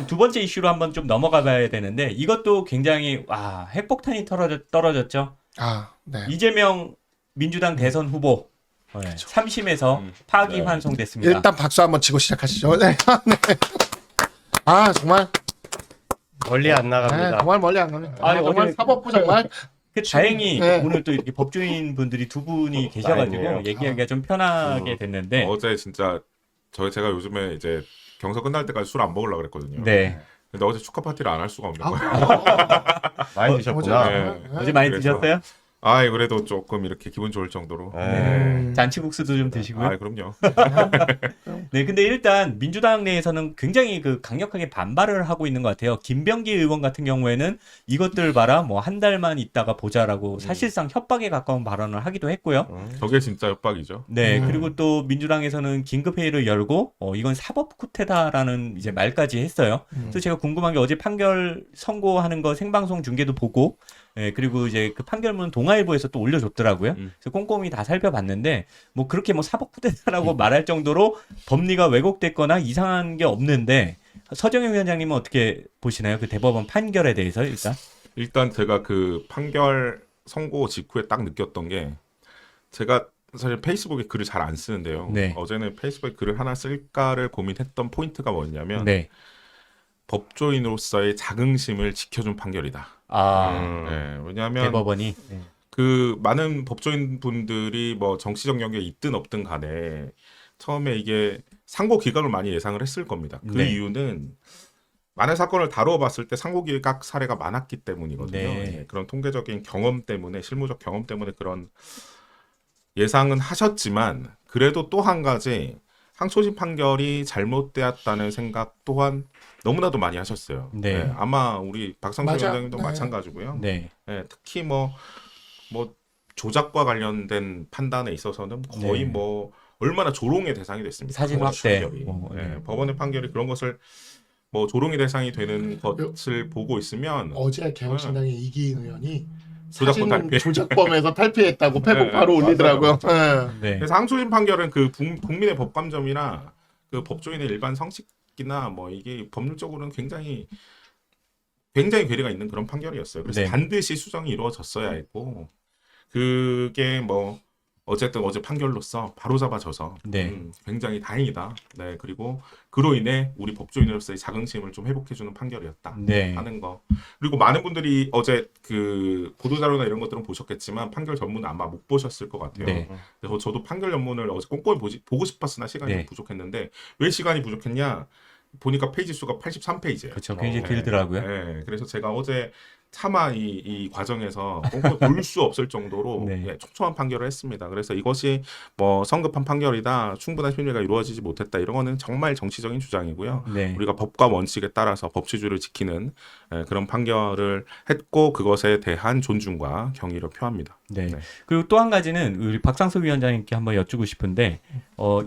그럼 두 번째 이슈로 한번 좀 넘어가 봐야 되는데 이것도 굉장히 핵폭탄이 떨어졌죠. 네. 이재명 민주당 대선 후보 3심에서 파기환송됐습니다. 일단 박수 한번 치고 시작하시죠. 네. 네. 정말 멀리 안 네, 나갑니다. 정말 멀리 안 가네. 정말 오늘 사법부 정말 다행히 네. 오늘 또 이렇게 법조인 분들이 두 분이 계셔가지고 다행이에요. 얘기하기가 좀 편하게 됐는데 어제 진짜 제가 요즘에 이제 경서 끝날 때까지 술 안 먹으려고 그랬거든요. 네. 근데 어제 축하 파티를 안 할 수가 없는 거예요. 많이 드셨구나. 네. 어제 많이 그래서- 드셨어요? 그래도 조금 이렇게 기분 좋을 정도로. 네. 잔치국수도 좀 드시고요. 그럼요. 네, 근데 일단 민주당 내에서는 굉장히 강력하게 반발을 하고 있는 것 같아요. 김병기 의원 같은 경우에는 이것들 봐라, 뭐 한 달만 있다가 보자라고 사실상 협박에 가까운 발언을 하기도 했고요. 저게 진짜 협박이죠. 네, 그리고 또 민주당에서는 긴급회의를 열고 이건 사법 쿠데타라는 이제 말까지 했어요. 그래서 제가 궁금한 게 어제 판결 선고하는 거 생방송 중계도 보고, 그리고 이제 그 판결문 동아일보에서 또 올려줬더라고요. 그래서 꼼꼼히 다 살펴봤는데 뭐 그렇게 뭐 사법 쿠데타라고 말할 정도로 법리가 왜곡됐거나 이상한 게 없는데 서정영 위원장님은 어떻게 보시나요? 그 대법원 판결에 대해서 일단 제가 그 판결 선고 직후에 딱 느꼈던 게 제가 사실 페이스북에 글을 잘 안 쓰는데요. 네. 어제는 페이스북에 글을 하나 쓸까를 고민했던 포인트가 뭐냐면 네. 법조인으로서의 자긍심을 지켜준 판결이다. 네, 왜냐하면 대법원이 그 많은 법조인 분들이 뭐 정치적 영역에 있든 없든 간에 처음에 이게 상고 기각을 많이 예상을 했을 겁니다. 그 네. 이유는 많은 사건을 다루어 봤을 때 상고 기각 사례가 많았기 때문이거든요. 네. 그런 통계적인 경험 때문에, 실무적 경험 때문에 그런 예상은 하셨지만 그래도 또 한 가지 항소심 판결이 잘못되었다는 생각 또한 너무나도 많이 하셨어요. 네. 아마 우리 박상수 맞아. 위원장님도 네. 마찬가지고요. 네. 특히 뭐 조작과 관련된 판단에 있어서는 거의 네. 뭐 얼마나 조롱의 대상이 됐습니다. 사진 법원의 확대. 판결이. 네. 법원의 판결이 그런 것을 뭐 조롱의 대상이 되는 것을 보고 있으면 어제 개혁신당의 이기인 의원이 조작범 사진 탈피. 조작범에서 탈피했다고 페북 네, 바로 올리더라고요. 네. 그래서 항소심 판결은 그 국민의 법감점이나 그 법조인의 일반 상식이나 뭐 이게 법률적으로는 굉장히 괴리가 있는 그런 판결이었어요. 그래서 네. 반드시 수정이 이루어졌어야 했고 그게 뭐 어쨌든 어제 판결로서 바로 잡아져서 네. 굉장히 다행이다. 네, 그리고 그로 인해 우리 법조인으로서의 자긍심을 좀 회복해주는 판결이었다 네. 하는 거. 그리고 많은 분들이 어제 그 보도자료나 이런 것들은 보셨겠지만 판결 전문은 아마 못 보셨을 것 같아요. 네. 그래서 저도 판결 전문을 어제 꼼꼼히 보고 싶었으나 시간이 네. 부족했는데 왜 시간이 부족했냐? 보니까 페이지 수가 83페이지예요. 그렇죠. 굉장히 길더라고요. 네, 그래서 제가 어제 차마 이 과정에서 꼼꼼히 볼 수 없을 정도로 네. 촘촘한 판결을 했습니다. 그래서 이것이 뭐 성급한 판결이다, 충분한 심리가 이루어지지 못했다 이런 거는 정말 정치적인 주장이고요. 네. 우리가 법과 원칙에 따라서 법치주의를 지키는 그런 판결을 했고 그것에 대한 존중과 경의를 표합니다. 네. 네. 그리고 또 한 가지는 우리 박상수 위원장님께 한번 여쭈고 싶은데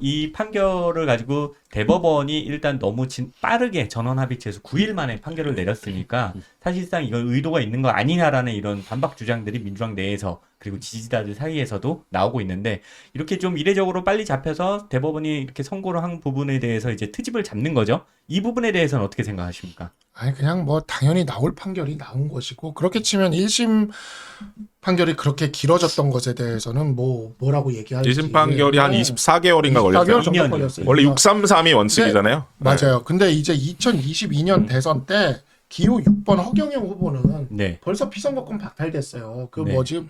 이 판결을 가지고 대법원이 일단 너무 빠르게 전원합의체에서 9일 만에 판결을 내렸으니까 사실상 이건 의도가 있는 거 아니냐라는 이런 반박 주장들이 민주당 내에서 그리고 지지자들 사이에서도 나오고 있는데 이렇게 좀 이례적으로 빨리 잡혀서 대법원이 이렇게 선고를 한 부분에 대해서 이제 트집을 잡는 거죠. 이 부분에 대해서는 어떻게 생각하십니까? 그냥 뭐 당연히 나올 판결이 나온 것이고 그렇게 치면 1심 판결이 그렇게 길어졌던 것에 대해서는 뭐라고 얘기할지 1심 판결이 한 24개월인가 24개월 걸렸어요. 정도 2년. 걸렸어요. 원래 633이 원칙이잖아요. 맞아요. 근데 이제 2022년 대선 때 기호 6번 허경영 후보는 네. 벌써 피선거권 박탈됐어요. 그 네. 뭐지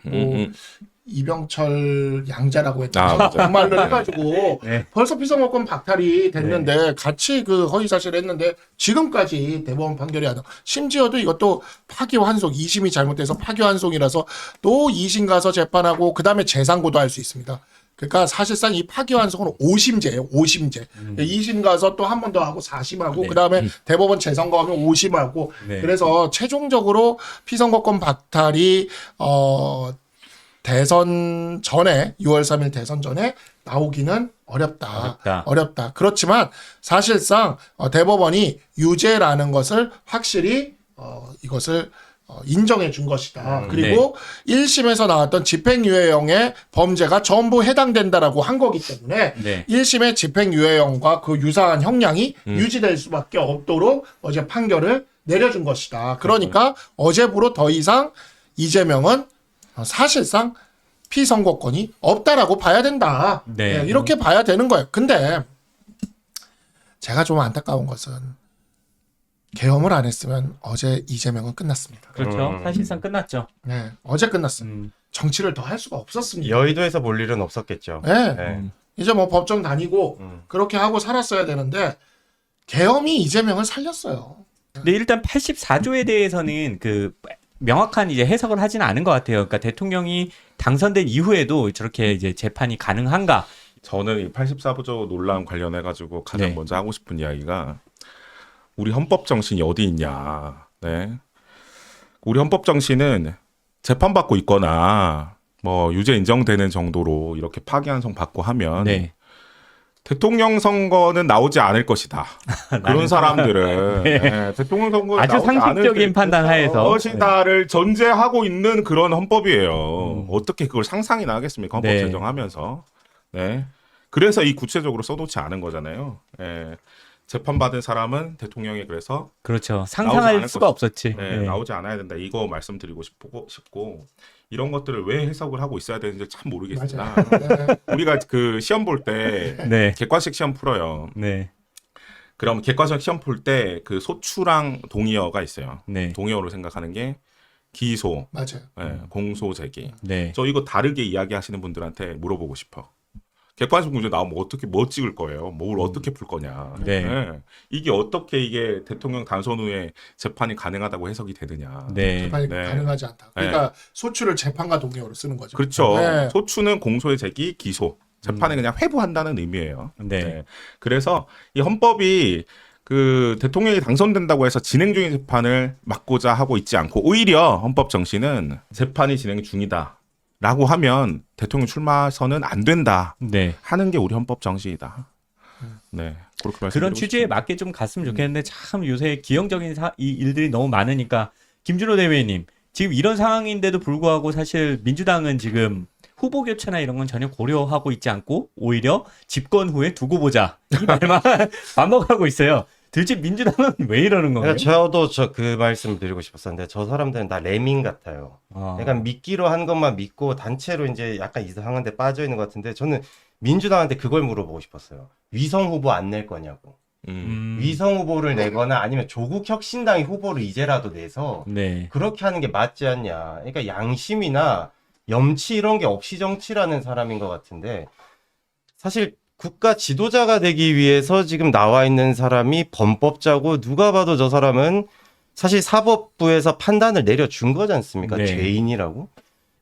이병철 양자라고 했죠. 맞아요. 정말로 해가지고 네. 벌써 피선거권 박탈이 됐는데 같이 그 허위사실 했는데 지금까지 대법원 판결이 안 나와. 심지어도 이것도 파기환송 2심이 잘못돼서 파기환송이라서 또 2심 가서 재판하고 그 다음에 재상고도 할 수 있습니다. 그러니까 사실상 이 파기환송은 5심제예요. 5심제. 2심 가서 또 한 번 더 하고 4심하고 네. 그다음에 대법원 재선거하면 5심하고 네. 그래서 최종적으로 피선거권 박탈이 대선 전에 6월 3일 대선 전에 나오기는 어렵다. 그렇지만 사실상 대법원이 유죄라는 것을 확실히 이것을 인정해 준 것이다. 그리고 1심에서 나왔던 집행유예형의 범죄가 전부 해당된다라고 한 거기 때문에 네. 1심의 집행유예형과 그 유사한 형량이 유지될 수밖에 없도록 어제 판결을 내려준 것이다. 그러니까 어제부로 더 이상 이재명은 사실상 피선거권이 없다라고 봐야 된다. 네. 네, 이렇게 봐야 되는 거예요. 근데 제가 좀 안타까운 것은 계엄을 안 했으면 어제 이재명은 끝났습니다. 그렇죠. 사실상 끝났죠. 네, 어제 끝났어요. 음. 정치를 더 할 수가 없었습니다. 여의도에서 볼 일은 없었겠죠. 네. 네. 이제 뭐 법정 다니고 그렇게 하고 살았어야 되는데 계엄이 이재명을 살렸어요. 근데 일단 84조에 대해서는 그 명확한 이제 해석을 하지는 않은 것 같아요. 그러니까 대통령이 당선된 이후에도 저렇게 이제 재판이 가능한가? 저는 이 84부조 논란 관련해 가지고 가장 네. 먼저 하고 싶은 이야기가 우리 헌법 정신이 어디 있냐. 네. 우리 헌법 정신은 재판받고 있거나 뭐 유죄 인정되는 정도로 이렇게 파기환송 받고 하면 네. 대통령 선거는 나오지 않을 것이다. 그런 사람들은 네. 네, 대통령 선거 아주 상식적인 판단 하에서. 것이다를 전제하고 있는 그런 헌법이에요. 어떻게 그걸 상상이나 하겠습니까? 헌법 네. 제정하면서. 네. 그래서 이 구체적으로 써놓지 않은 거잖아요. 예. 재판받은 사람은 대통령이 그래서 그렇죠. 나오지 상상할 않을 수가 것이다. 없었지. 네, 네. 나오지 않아야 된다. 이거 말씀드리고 싶고 이런 것들을 왜 해석을 하고 있어야 되는지 참 모르겠으나 네. 우리가 그 시험 볼 때 네. 객관식 시험 풀어요. 네. 그럼 객관식 시험 풀 때 그 소추랑 동의어가 있어요. 네. 동의어로 생각하는 게 기소, 맞아요. 예, 공소 제기. 네. 저 이거 다르게 이야기하시는 분들한테 물어보고 싶어. 객관식 문제 나오면 어떻게 뭐 찍을 거예요? 뭘 어떻게 풀 거냐? 네. 예. 이게 어떻게 이게 대통령 당선 후에 재판이 가능하다고 해석이 되느냐? 네. 재판이 네. 가능하지 않다. 그러니까 소추를 재판과 동의어로 쓰는 거죠. 그렇죠. 네. 소추는 공소의 제기, 기소. 재판에 그냥 회부한다는 의미예요. 네. 그래서 이 헌법이 그 대통령이 당선된다고 해서 진행 중인 재판을 막고자 하고 있지 않고 오히려 헌법 정신은 재판이 진행 중이다. 라고 하면 대통령 출마선은 안 된다. 네. 하는 게 우리 헌법 정신이다. 네. 그렇게 그런 말씀드리고 취지에 싶습니다. 맞게 좀 갔으면 좋겠는데 참 요새 기형적인 이 일들이 너무 많으니까 김준호 대변인님 지금 이런 상황인데도 불구하고 사실 민주당은 지금 후보 교체나 이런 건 전혀 고려하고 있지 않고 오히려 집권 후에 두고 보자 이 말만 반복하고 있어요. 도대체 민주당은 왜 이러는 거예요? 그러니까 저도 그 말씀 드리고 싶었었는데 저 사람들은 다 레밍 같아요. 아. 약간 믿기로 한 것만 믿고 단체로 이제 약간 이상한 데 빠져 있는 것 같은데 저는 민주당한테 그걸 물어보고 싶었어요. 위성 후보 안 낼 거냐고. 위성 후보를 내거나 아니면 조국 혁신당이 후보를 이제라도 내서 네. 그렇게 하는 게 맞지 않냐. 그러니까 양심이나 염치 이런 게 없이 정치라는 사람인 것 같은데 사실 국가 지도자가 되기 위해서 지금 나와 있는 사람이 범법자고 누가 봐도 저 사람은 사실 사법부에서 판단을 내려준 거지 않습니까? 네. 죄인이라고.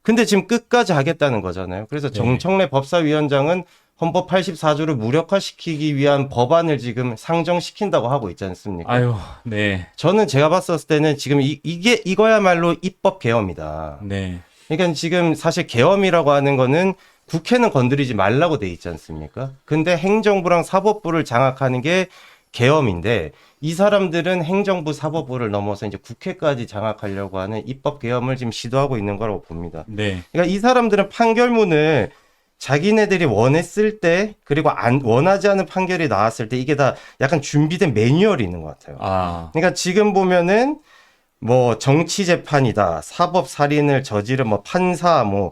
근데 지금 끝까지 하겠다는 거잖아요. 그래서 네. 정청래 법사위원장은 헌법 84조를 무력화시키기 위한 법안을 지금 상정시킨다고 하고 있지 않습니까? 아유, 네. 저는 제가 봤었을 때는 지금 이거야말로 입법 계엄이다. 네. 그러니까 지금 사실 계엄이라고 하는 거는 국회는 건드리지 말라고 돼 있지 않습니까? 근데 행정부랑 사법부를 장악하는 게 계엄인데 이 사람들은 행정부 사법부를 넘어서 이제 국회까지 장악하려고 하는 입법 계엄을 지금 시도하고 있는 거라고 봅니다. 네. 그러니까 이 사람들은 판결문을 자기네들이 원했을 때 그리고 원하지 않은 판결이 나왔을 때 이게 다 약간 준비된 매뉴얼이 있는 것 같아요. 아. 그러니까 지금 보면은 뭐 정치 재판이다, 사법 살인을 저지른 뭐 판사, 뭐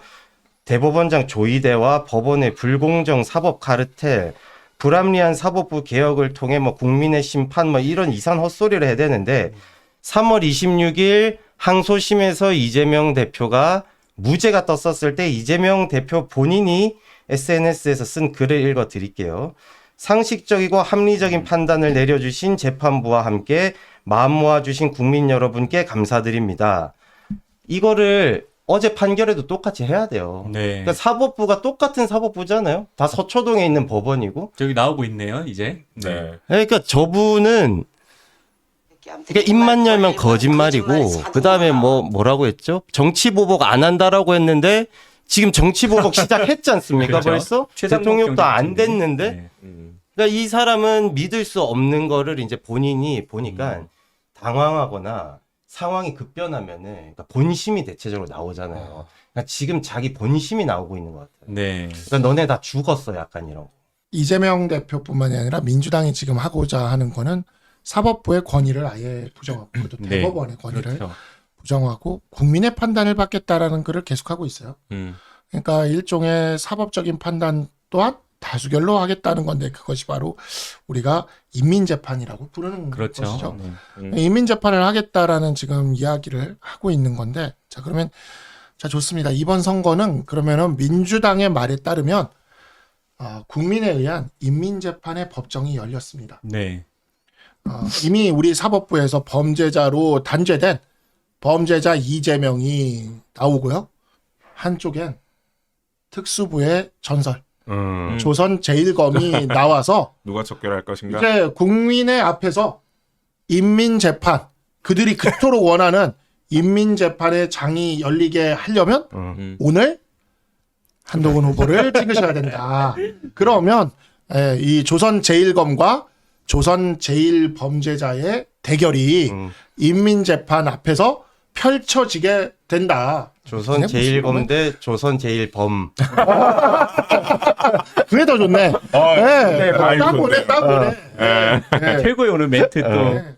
대법원장 조이대와 법원의 불공정 사법 카르텔, 불합리한 사법부 개혁을 통해 뭐 국민의 심판 뭐 이런 이상 헛소리를 해야 되는데 3월 26일 항소심에서 이재명 대표가 무죄가 떴었을 때 이재명 대표 본인이 SNS에서 쓴 글을 읽어 드릴게요. 상식적이고 합리적인 판단을 내려주신 재판부와 함께 마음 모아주신 국민 여러분께 감사드립니다. 이거를 어제 판결에도 똑같이 해야 돼요. 네. 그러니까 사법부가 똑같은 사법부잖아요. 다 서초동에 있는 법원이고. 저기 나오고 있네요, 이제. 네. 그러니까 저분은 그러니까 입만 열면 거짓말이고 그다음에 뭐라고 했죠? 정치 보복 안 한다라고 했는데 지금 정치 보복 시작했지 않습니까? 그렇죠. 벌써 최상목 대통령도 안 경제부총리. 됐는데 네. 그러니까 이 사람은 믿을 수 없는 거를 이제 본인이 보니까 당황하거나 상황이 급변하면은 그러니까 본심이 대체적으로 나오잖아요. 그러니까 지금 자기 본심이 나오고 있는 것 같아요. 네. 그러니까 너네 다 죽었어 약간 이런 거. 이재명 대표뿐만이 아니라 민주당이 지금 하고자 하는 거는 사법부의 권위를 아예 부정하고 또 네. 대법원의 권위를 그렇죠. 부정하고 국민의 판단을 받겠다라는 글을 계속하고 있어요. 그러니까 일종의 사법적인 판단 또한 다수결로 하겠다는 건데 그것이 바로 우리가 인민재판이라고 부르는 그렇죠. 것이죠. 네. 인민재판을 하겠다라는 지금 이야기를 하고 있는 건데 자 그러면 자 좋습니다. 이번 선거는 그러면은 민주당의 말에 따르면 국민에 의한 인민재판의 법정이 열렸습니다. 네. 이미 우리 사법부에서 범죄자로 단죄된 범죄자 이재명이 나오고요. 한쪽엔 특수부의 전설 조선 제1검이 나와서 누가 척결할 것인가? 이제 국민의 앞에서 인민재판 그들이 그토록 원하는 인민재판의 장이 열리게 하려면 오늘 한동훈 후보를 찍으셔야 된다. 그러면 이 조선 제1검과 조선 제1범죄자의 대결이 인민재판 앞에서 펼쳐지게 된다. 조선 제1검 대 조선 제1범. 그게 더 좋네. 네, 딱 보네, 딱 보네. 최고의 오늘 멘트 또. 네.